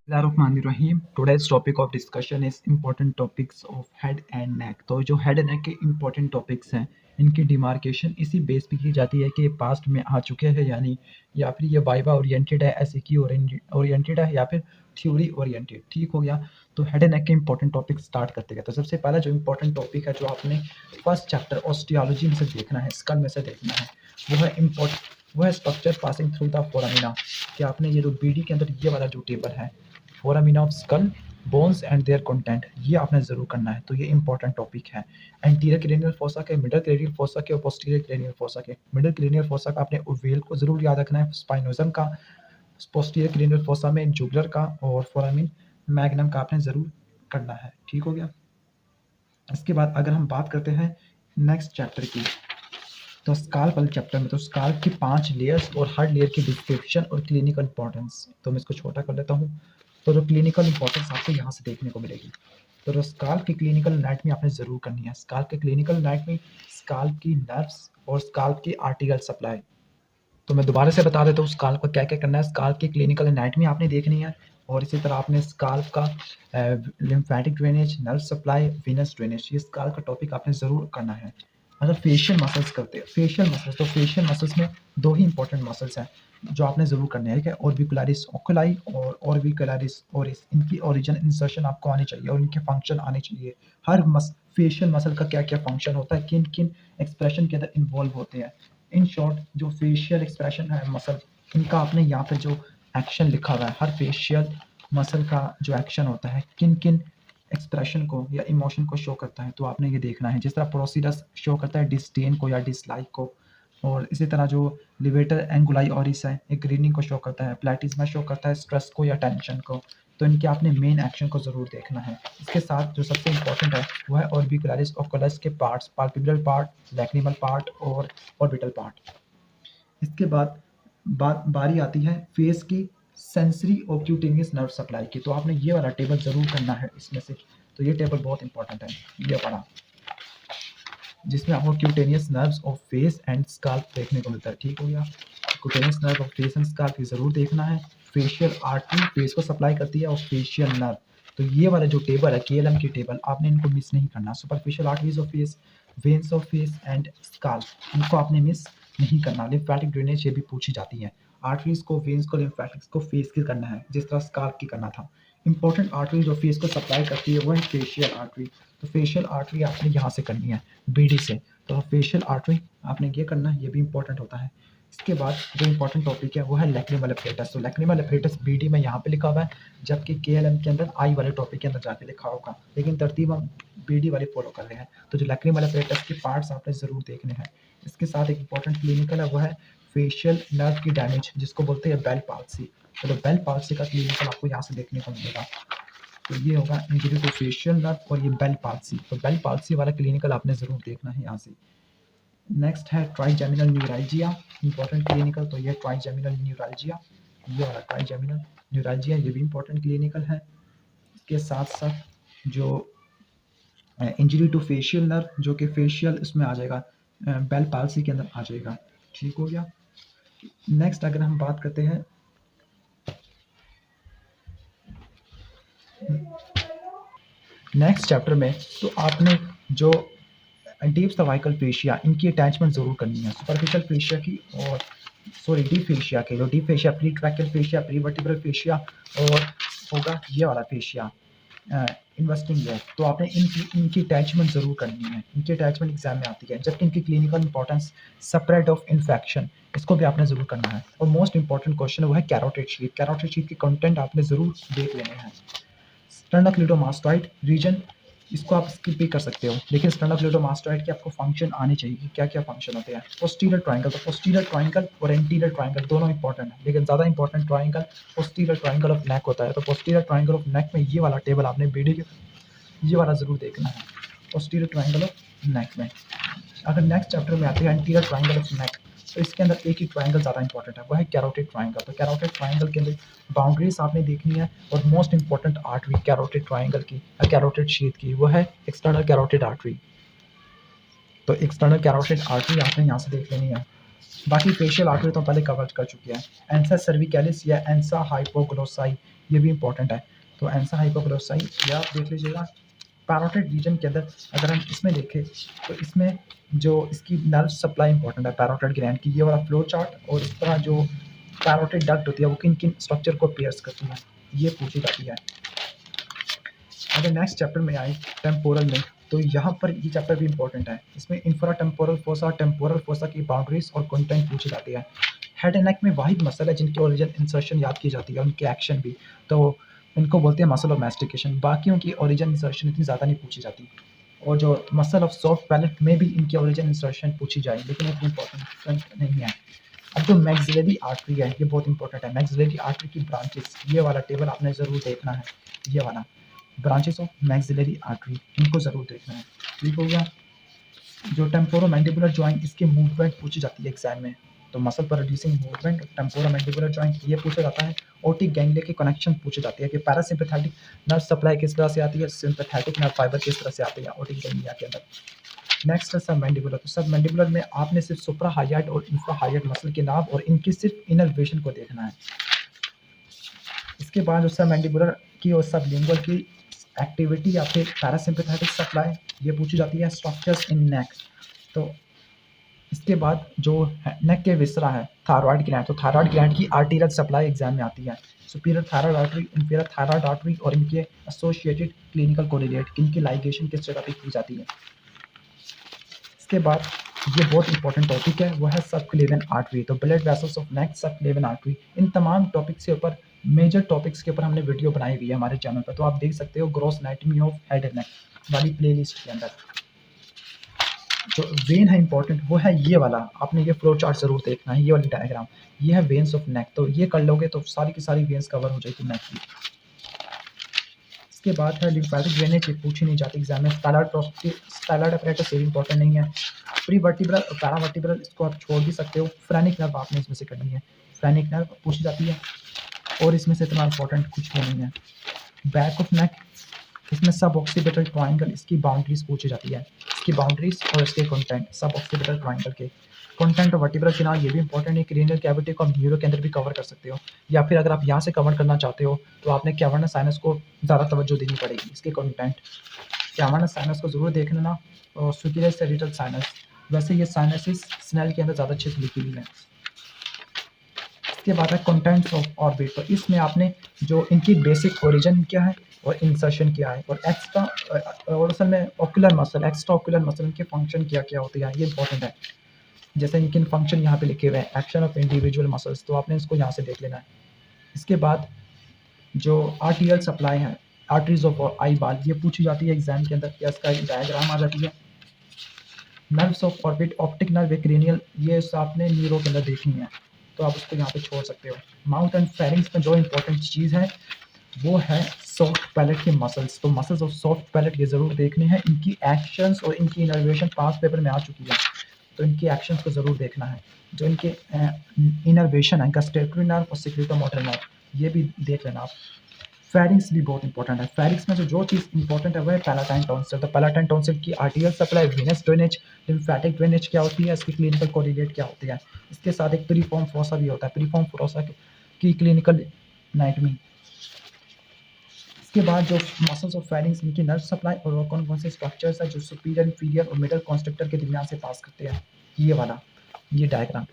Bismillahirrahmanirrahim. Today's topic of discussion is important topics of head and neck. तो जो head and neck के important topics हैं इनकी demarcation इसी बेस पे की जाती है कि पास्ट में आ चुके हैं यानी या फिर ये वाइवा ओरिएंटेड है, एसईक्यू ओरिएंटेड है या फिर थ्योरी ओरिएंटेड। ठीक हो गया। तो हेड एंड नेक के इंपॉर्टेंट टॉपिक स्टार्ट करते हैं। तो सबसे पहला जो इंपॉर्टेंट टॉपिक है जो आपने फर्स्ट चैप्टर ऑस्टियोलॉजी में से देखना है, स्कल में से देखना है, वो है structure passing through the foramina. कि आपने ये जो बीडी के अंदर ये वाला जो टेबल है foramina of skull, bones and their content, ये आपने जरूर करना है। तो ये इंपॉर्टेंट टॉपिक है। एंटीरियर क्रेनियल फोसा के, मिडल क्रेनियल फोसा के और पोस्टीरियर क्रेनियल फोसा के। मिडल क्रेनियल फोसा का आपने ओवेल को जरूर याद रखना है, स्पाइनोजम का, पोस्टीरियर क्रेनियल फोसा में जुगुलर का और फोरामिन मैग्नम का आपने जरूर करना है। ठीक हो गया। इसके बाद अगर हम बात करते हैं नेक्स्ट चैप्टर की, तो स्काल्प वाले चैप्टर में तो स्काल्प की 5 लेयर्स और हर लेयर की डिस्क्रिप्शन और क्लिनिकल इंपॉर्टेंस। तो मैं इसको छोटा कर लेता हूँ। तो जो क्लिनिकल इंपॉर्टेंस आपको यहाँ से देखने को मिलेगी। तो स्काल्प की क्लिनिकल एनाटॉमी आपने जरूर करनी है। स्काल्प के क्लिनिकल एनाटॉमी, स्काल्प की नर्व्स और स्काल्प की आर्टिकल सप्लाई। तो मैं दोबारा से बता देता हूँ स्काल्प का क्या क्या करना है। स्काल्प की क्लिनिकल एनाटॉमी आपने देखनी है और इसी तरह आपने स्काल्प का lymphatic drainage, nerve supply, venous drainage, ये स्काल्प का टॉपिक आपने जरूर करना है। अगर फेशियल मसल्स करते हैं, फेशियल मसल्स, तो फेशियल मसल्स में 2 ही इंपॉर्टेंट मसल्स हैं जो आपने जरूर करने हैं। ठीक है, ऑर्बिकुलरिस ओकुलाई और ऑर्बिकुलरिस ओरिस। इनकी ओरिजिन इंसर्शन आपको आनी चाहिए और इनके फंक्शन आने चाहिए। हर फेशियल मसल का क्या क्या फंक्शन होता है, किन किन एक्सप्रेशन के अंदर इन्वॉल्व होते हैं। इन शॉर्ट जो फेशियल एक्सप्रेशन है मसल, इनका आपने यहाँ पे जो एक्शन लिखा हुआ है, हर फेशियल मसल का जो एक्शन होता है किन किन एक्सप्रेशन को या इमोशन को शो करता है, तो आपने ये देखना है। जिस तरह प्रोसीडस शो करता है डिस्डेन को या डिसलाइक को, और इसी तरह जो लिवेटर एंगुलाई ऑरिस है एक ग्रीनिंग को शो करता है, प्लेटिज्मा शो करता है स्ट्रेस को या टेंशन को। तो इनके आपने मेन एक्शन को जरूर देखना है। इसके साथ जो सबसे इंपॉर्टेंट है वो है ऑर्बिकुलरिस ओकुलस के parts, palpebral part, lacrimal part और ऑर्बिटल पार्ट। इसके बाद बारी आती है फेस की सेंसरी और क्यूटेनियस नर्व सप्लाई की। तो आपने ये वाला टेबल जरूर करना है इसमें से। तो ये टेबल बहुत इंपॉर्टेंट है, ये पढ़ा, जिसमें आपको cutaneous nerves of face and scalp देखने को मिलता है। ठीक हो गया। Cutaneous nerve of face and scalp ये जरूर देखना है। फेशियल आर्टरी फेस को सप्लाई करती है और फेशियल नर्व। तो ये वाला जो टेबल है केएलएम की टेबल, आपने इनको मिस नहीं करना। Superficial arteries of face, veins of face and scalp, इनको आपने मिस नहीं करना। लिम्फेटिक ड्रेनेज ये भी पूछी जाती है। आर्टरीज को, वेन्स को, लिम्फेटिक्स को फेस की करना है जिस तरह स्काल्प की करना था। इंपॉर्टेंट आर्टरी जो फेस को सप्लाई करती है वो है फेशियल आर्टरी। तो फेशियल आर्टरी आपने यहाँ से करनी है बीडी से। तो फेशियल आर्टरी आपने ये करना है, ये भी इंपॉर्टेंट होता है। इसके बाद जो इंपॉर्टेंट टॉपिक है वो है लैक्रिमल एपरेटस। तो लैक्रिमल एपरेटस बीडी में यहाँ पे लिखा हुआ है, जबकि केएलएम के अंदर आई वाले टॉपिक के अंदर जाके लिखा होगा, लेकिन तरतीब हम बीडी वाले फॉलो कर रहे हैं। तो जो लैक्रिमल एपरेटस के पार्ट्स आपने जरूर देखने हैं। इसके साथ एक इंपॉर्टेंट क्लिनिकल है वो है फेशियल नर्व की डैमेज, जिसको बोलते हैं बेल पाल्सी। तो बेल पाल्सी का क्लिनिकल आपको यहाँ से देखने को मिलेगा। तो ये होगा इंजरी टू फेशियल नर्व और ये बेल पाल्सी। तो बेल पाल्सी वाला क्लिनिकल आपने जरूर देखना है यहाँ से। नेक्स्ट है ट्राइजेमिनल न्यूरालजिया, इंपॉर्टेंट क्लिनिकल। तो ये ट्राइजेमिनल न्यूरालजिया, ये वाला ट्राइजेमिनल न्यूरालजिया, ये भी इंपॉर्टेंट क्लिनिकल है। इसके साथ साथ जो इंजरी टू फेशियल नर्व, जो कि फेशियल इसमें आ जाएगा, बेल पाल्सी के अंदर आ जाएगा। ठीक हो गया। नेक्स्ट अगर हम बात करते हैं नेक्स्ट चैप्टर में, तो आपने जो डीप सर्वाइकल फेशिया, इनकी अटैचमेंट जरूर करनी है। सुपरफिशियल फेशिया की और डीप फेशिया के, जो deep fascia, pre tracheal fascia, pre vertebral fascia और होगा ये वाला फेशिया इन्वेस्टिंग लेयर। तो आपने इनकी अटैचमेंट जरूर करनी है। इनकी अटैचमेंट एग्जाम में आती है। जबकि इनकी clinical importance spread of infection, इसको भी आपने जरूर करना है। और मोस्ट इंपॉर्टेंट क्वेश्चन वो है कैरोटिड शीथ। कैरोटिड शीथ की कंटेंट आपने जरूर देख लेने हैं। स्टर्नोक्लीडोमास्टोइड रीजन, इसको आप स्किप भी कर सकते हो, लेकिन स्टर्नोक्लीडोमास्टोइड के आपको फंक्शन आने चाहिए कि क्या क्या फंक्शन होते हैं। पोस्टीरियर ट्रायंगल, तो पोस्टीरियर ट्रायंगल और एंटीरियर ट्रायंगल दोनों इंपॉर्टेंट है, लेकिन ज़्यादा important triangle posterior triangle of neck होता है। तो पोस्टीरियर ट्रायंगल ऑफ नेक में ये वाला टेबल आपने बीडी ये वाला जरूर देखना है, पोस्टीरियर ट्रायंगल ऑफ नेक में। अगर नेक्स्ट चैप्टर में आते हैं एंटीरियर ट्रायंगल ऑफ नेक, तो इसके अंदर एक ही ट्रायंगल ज़्यादा इंपॉर्टेंट है, वो है कैरोटिड ट्रायंगल। तो कैरोटिड ट्रायंगल के अंदर बाउंड्रीज आपने देखनी है और most important artery carotid triangle की, कैरोटिड शीथ की, वो है एक्सटर्नल कैरोटिड आर्टरी। तो एक्सटर्नल कैरोटिड आर्टरी आपने यहाँ से देख लेनी है। बाकी फेशियल आर्टरी तो पहले कवर कर चुके हैं। एंसा सर्विकैलिस या एंसा हाइपोग्लोसाई, ये भी इंपॉर्टेंट है। तो एंसा हाइपोग्लोसाई या आप देख लीजिएगा। पैरोटिड रीजन के अंदर अगर हम इसमें देखें तो इसमें जो इसकी नर्व सप्लाई इंपॉर्टेंट है पैरोटिड ग्लैंड की, ये वाला फ्लो चार्ट, और इस तरह जो पैरोटिड डक्ट होती है वो किन किन स्ट्रक्चर को पियर्स करती है, ये पूछी जाती है। अगर नेक्स्ट चैप्टर में आए टेम्पोरल में, तो यहाँ पर ये चैप्टर भी इंपॉर्टेंट है। इसमें infra temporal fossa, temporal fossa की बाउंड्रीज और कंटेंट पूछी जाती है। हेड एंड नेक में वाहिद मसल है जिनकी ओरिजिन इंसर्शन याद की जाती है, उनके एक्शन भी, तो इनको बोलते हैं मसल ऑफ मैस्टिकेशन। बाकियों की ओरिजिन इंसर्शन इतनी ज़्यादा नहीं पूछी जाती, और जो मसल ऑफ सॉफ्ट पैलेट में भी इनकी ओरिजिन इंसर्शन पूछी जाए, लेकिन इतनी इंपॉर्टेंट नहीं है। अब जो मैक्सिलरी आर्टरी है ये बहुत इंपॉर्टेंट है। मैक्सिलरी आर्टरी की ब्रांचेस, ये वाला टेबल आपने ज़रूर देखना है, ये वाला ब्रांचेस ऑफ मैक्सिलरी आर्टरी, इनको ज़रूर देखना है। ठीक हो गया। जो टेम्पोरोमैंडिबुलर जॉइंट, इसकी मूवमेंट पूछी जाती है एग्जाम में, तो muscle producing movement temporomandibular joint ये पूछा जाता है। ओटिक गैंग्लिया के कनेक्शन पूछे जाते हैं कि पैरासिम्पैथेटिक नर्व सप्लाई किस तरह से आती है, सिंपैथेटिक नर्व फाइबर किस तरह से आती है ओटिक गैंग्लिया के अंदर। नेक्स्ट है सब मैंडिबुलर। तो सब मैंडिबुलर में आपने सिर्फ सुप्रा हाइयाट और इंफ्रा हाइयाट मसल के नाम और इनकी सिर्फ इनर्वेशन को देखना है। इसके बाद जो सब मैंडिबुलर की और सब लिंगुअल की एक्टिविटी या फिर पैरासिम्पैथेटिक सप्लाई ये पूछी जाती है। स्ट्रक्चर्स इन नेक, तो इसके बाद जो नेक के विसरा है थायराइड ग्लैंड, तो थायराइड ग्लैंड की आर्टीरियल सप्लाई एग्जाम में आती है। Superior thyroid artery, inferior thyroid artery और इनके एसोसिएटेड क्लिनिकल कोरिलेट, इनकी लाइगेशन किस जगह पे की जाती है। इसके बाद ये बहुत इंपॉर्टेंट टॉपिक है, वो है सबक्लेवियन आर्टरी। तो blood vessels of neck, subclavian artery, इन तमाम टॉपिक्स के ऊपर, मेजर टॉपिक्स के ऊपर हमने वीडियो बनाई हुई है हमारे चैनल पर, तो आप देख सकते हो gross anatomy of head and neck वाली प्लेलिस्ट के अंदर। जो वेन है इंपॉर्टेंट, वो है ये वाला, आपने ये फ्लो चार्ट जरूर देखना है, ये वाली डायग्राम, ये है वेन्स ऑफ नेक। तो ये कर लोगे तो सारी की सारी वेन्स कवर हो जाएगी नेक की। इसके बाद है लिम्फेटिक ड्रेनेज, पूछी नहीं जाती एग्जाम में। स्टाइलॉइड अपैरेटस ये इंपॉर्टेंट नहीं है। प्री वर्टिब्रल और पैरा वर्टिब्रल इसको आप छोड़ भी सकते हो। फ्रेनिक नर्व आपने इसमें से करनी है, फ्रेनिक नर्व पूछी जाती है, और इसमें से इतना इंपॉर्टेंट कुछ भी नहीं है। बैक ऑफ नेक, इसमें सब ऑक्सीपिटल ट्राइंगल, इसकी बाउंड्रीज पूछी जाती है, इसकी बाउंड्रीज और इसके कंटेंट, सब ऑक्सीपिटल ट्राइंगल के कंटेंट और वर्टिब्रल किनार ये भी इंपॉर्टेंट है। क्रेनियल कैविटी को आप न्यूरो के अंदर भी कवर कर सकते हो, या फिर अगर आप यहाँ से कवर करना चाहते हो तो आपने कैवर्नस साइनस को ज़्यादा तवज्जो देनी पड़ेगी। इसके कंटेंट, कैवर्नस साइनस को ज़रूर देख लेना, और सुपीरियर सेरिटल साइनस, वैसे ये साइनसिस स्नेल के अंदर ज़्यादा अच्छे से लिखी हुई है। इसके बाद है कंटेंट्स ऑफ ऑर्बिट, तो इसमें आपने जो इनकी बेसिक ओरिजिन क्या है और इंसर्शन क्या है, और एक्स्ट्रा और असल में ocular muscle, extra ocular muscle के फंक्शन क्या क्या होते हैं, ये इंपॉर्टेंट है। जैसे इनके फंक्शन यहाँ पे लिखे हुए हैं, एक्शन ऑफ इंडिविजुअल मसल्स, तो आपने इसको यहाँ से देख लेना है। इसके बाद जो आर्टीरियल सप्लाई है, आर्टरीज ऑफ आई बाल, ये पूछी जाती है एग्जाम के अंदर, या इसका एक डायग्राम आ जाती है। Nerves of orbit, optic nerve, cranial, ये आपने न्यूरो के अंदर देखनी है, तो आप उसको यहाँ पे छोड़ सकते हो। माउथ एंड फेरिंग्स में जो इंपॉर्टेंट चीज़ है वो है सॉफ्ट पैलेट के मसल्स, तो मसल्स ऑफ सॉफ्ट पैलेट ये ज़रूर देखने हैं। इनकी एक्शंस और इनकी इनर्वेशन पास पेपर में आ चुकी है, तो इनकी एक्शंस को ज़रूर देखना है। जो इनके इनर्वेशन है, गस्टेटरी नर्व और सिक्रेटोमोटर नर्व, ये भी देख लेना आप। फेरिंग्स भी बहुत इंपॉर्टेंट है। फेरिंग्स में जो चीज़ इंपॉर्टेंट है वो है पैलाटाइन टॉन्सिल। तो पैलाटाइन टॉन्सिल की arterial supply, venous drainage, lymphatic drainage क्या होती है, इसकी क्लिनिकल कोरिलेट क्या होती है। इसके साथ एक प्रीफॉर्म फोसा भी होता है, प्रीफॉर्म फोसा की क्लिनिकल एनाटॉमी। इसके बाद जो मसल्स ऑफ फेरिंग्स, इनकी नर्व सप्लाई और वो कौन कौन से स्ट्रक्चर्स है जो सुपीरियर, इंफीरियर और मिडल कॉन्स्ट्रक्टर के दरमियान से पास करते हैं, ये वाला, ये डायग्राम।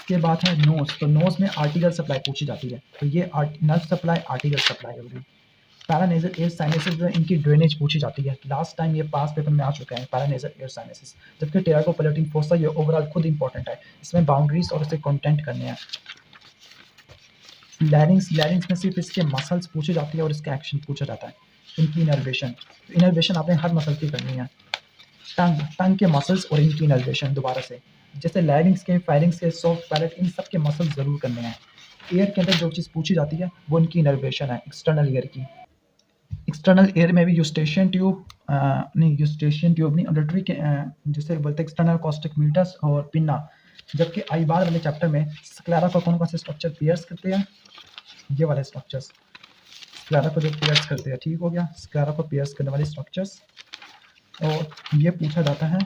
के बाद है नोज, तो नोज में आर्टीरियल सप्लाई पूछी जाती है, तो ये नर्व सप्लाई आर्टीरियल सप्लाई होगी। पैरानेजल एयर साइनसिस जो इनकी ड्रेनेज पूछी जाती है, लास्ट टाइम ये पास पेपर में आ चुका है पैरानेजल एयर साइनसिस। जबकि टेराकोपलेटिंग फोसा ये ओवरऑल खुद इंपॉर्टेंट है, इसमें बाउंड्रीज और इसके कंटेंट करने हैं। लैरिंग्स, लैरिंग्स में सिर्फ इसके मसल्स पूछे जाती है और इसका एक्शन पूछा जाता है। इनकी इनर्वेशन, तो इनर्वेशन आपने हर मसल की करनी है। टंग, टंग के मसल्स और इनकी इनर्वेशन दोबारा से, जैसे लैरिंग्स के, फायरिंग्स के, सॉफ्ट पैलेट, इन सब के मसल्स जरूर करने हैं। एयर के अंदर जो चीज़ पूछी जाती है वो इनकी इनर्वेशन है, एक्सटर्नल एयर की। एक्सटर्नल एयर में भी यूस्टेशियन ट्यूब नहीं, यूस्टेशियन ट्यूब नहीं, ऑडिटरी के जिसे बोलते हैं एक्सटर्नल कॉस्टिक मीटर्स और पिन्ना। जबकि आई बार वाले चैप्टर में स्क्लेरा को कौन कौन से स्ट्रक्चर पियर्स करते हैं, ये वाले स्ट्रक्चर्स स्क्लेरा को जो पियर्स करते हैं, ठीक हो गया, स्क्लेरा को पियर्स करने वाले स्ट्रक्चर्स। और ये पूछा जाता है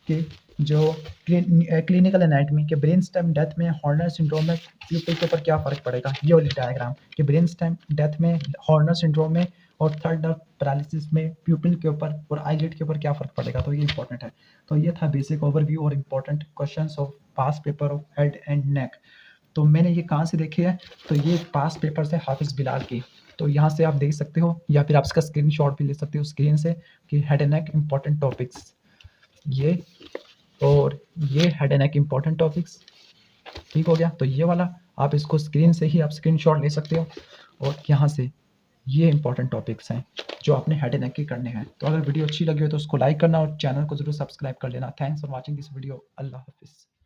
कि जो क्लिनिकल एनाटॉमी के ब्रेन स्टेम डेथ में हॉर्नर सिंड्रोम में प्यूपिल के ऊपर क्या फ़र्क पड़ेगा, ये वाली डायग्राम कि ब्रेन स्टेम डेथ में हॉर्नर सिंड्रोम में और थर्ड नर्व पैरालिसिस में प्यूपिल के ऊपर और आईलिड के ऊपर क्या फ़र्क पड़ेगा, तो ये इंपॉर्टेंट है। तो ये था बेसिक ओवरव्यू और important questions of past paper of head and neck. तो मैंने ये कहाँ से देखे है, तो ये पास्ट पेपर से हाफिज़ बिलाल की। तो यहाँ से आप देख सकते हो या फिर आप इसका स्क्रीनशॉट भी ले सकते हो स्क्रीन से कि head and neck important topics ये, और ये head and neck important topics ठीक हो गया। तो ये वाला आप इसको स्क्रीन से ही आप स्क्रीनशॉट ले सकते हो और यहाँ से ये इंपॉर्टेंट टॉपिक्स हैं जो आपने हेड एंड नेक के करने हैं। तो अगर वीडियो अच्छी लगी हो तो उसको लाइक करना और चैनल को जरूर सब्सक्राइब कर लेना। Thanks for watching this video. अल्लाह हाफिज़।